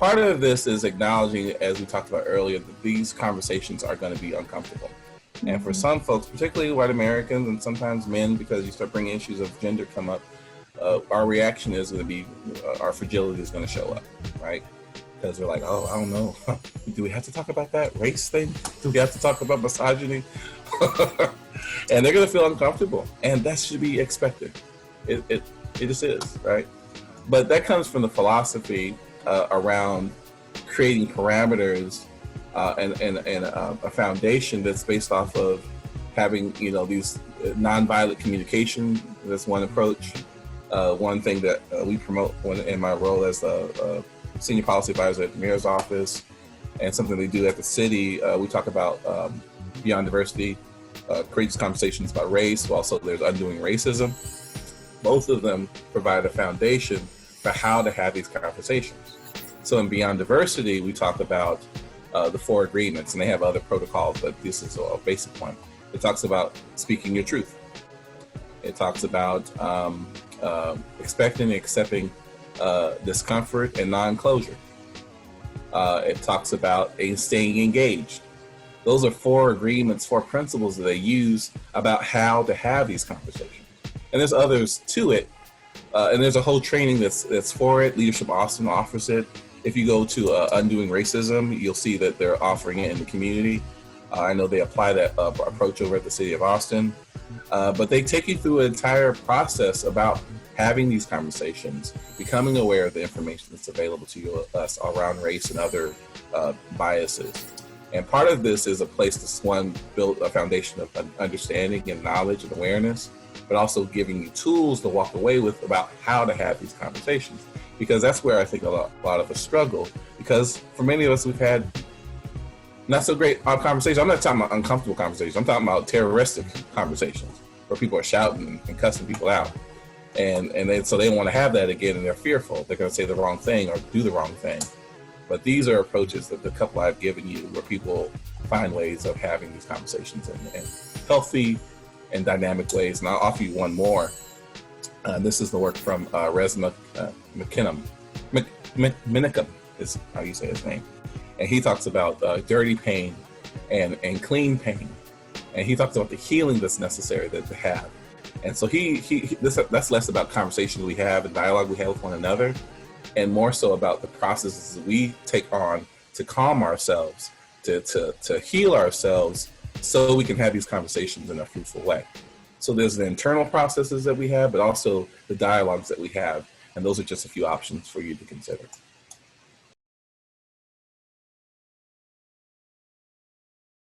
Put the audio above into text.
part of this is acknowledging, as we talked about earlier, that these conversations are going to be uncomfortable. And for some folks, particularly white Americans and sometimes men, because you start bringing issues of gender come up, our reaction is going to be, our fragility is going to show up, right? Because we're like, oh, I don't know. Do we have to talk about that race thing? Do we have to talk about misogyny? And they're going to feel uncomfortable. And that should be expected. It just is, right? But that comes from the philosophy around creating parameters and a foundation that's based off of having, these nonviolent communication. That's one approach. One thing that we promote in my role as a senior policy advisor at the mayor's office, and something they do at the city. We talk about beyond diversity, creates conversations about race. Also, there's undoing racism. Both of them provide a foundation for how to have these conversations. So in Beyond Diversity, we talk about the 4 agreements, and they have other protocols, but this is a basic one. It talks about speaking your truth. It talks about expecting and accepting discomfort and non-closure. It talks about staying engaged. Those are 4 agreements, 4 principles that they use about how to have these conversations. And there's others to it. And there's a whole training that's for it. Leadership Austin offers it. If you go to Undoing Racism, you'll see that they're offering it in the community. I know they apply that approach over at the city of Austin. But they take you through an entire process about having these conversations, becoming aware of the information that's available to us around race and other biases. And part of this is a place to build a foundation of understanding and knowledge and awareness, but also giving you tools to walk away with about how to have these conversations. Because that's where I think a lot of us struggle, because for many of us, we've had not so great conversations. I'm not talking about uncomfortable conversations. I'm talking about terroristic conversations where people are shouting and cussing people out. So they don't want to have that again, and they're fearful. They're going to say the wrong thing or do the wrong thing. But these are approaches that the couple I've given you where people find ways of having these conversations in healthy and dynamic ways. And I'll offer you one more. This is the work from Resmaa Menakem is how you say his name. And he talks about dirty pain and clean pain. And he talks about the healing that's necessary to have. And so that's less about conversations we have and dialogue we have with one another, and more so about the processes we take on to calm ourselves, to heal ourselves, so we can have these conversations in a fruitful way. So there's the internal processes that we have, but also the dialogues that we have. And those are just a few options for you to consider.